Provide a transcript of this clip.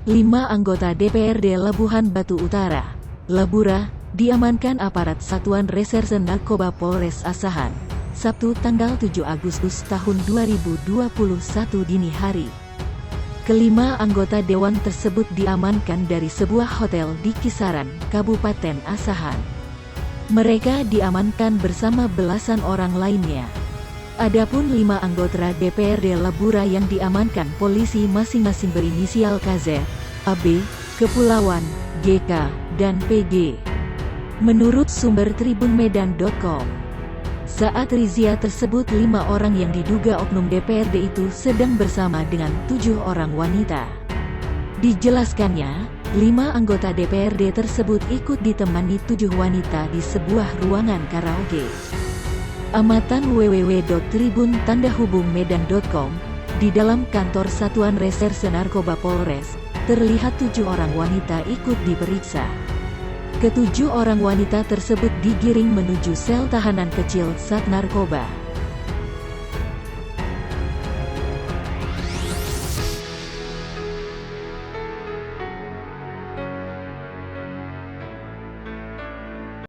5 anggota DPRD Labuhan Batu Utara, Labura, diamankan aparat Satuan Reserse Narkoba Polres Asahan, Sabtu tanggal 7 Agustus tahun 2021 dini hari. Kelima anggota dewan tersebut diamankan dari sebuah hotel di Kisaran, Kabupaten Asahan. Mereka diamankan bersama belasan orang lainnya. Adapun 5 anggota DPRD Labura yang diamankan polisi masing-masing berinisial KZ, AB, Kepulauan, GK, dan PG. Menurut sumber tribunmedan.com, saat razia tersebut 5 orang yang diduga oknum DPRD itu sedang bersama dengan 7 orang wanita. Dijelaskannya, 5 anggota DPRD tersebut ikut ditemani 7 wanita di sebuah ruangan karaoke. Amatan www.tribun-medan.com, di dalam kantor Satuan Reserse Narkoba Polres, terlihat 7 orang wanita ikut diperiksa. Ketujuh orang wanita tersebut digiring menuju sel tahanan kecil Sat Narkoba.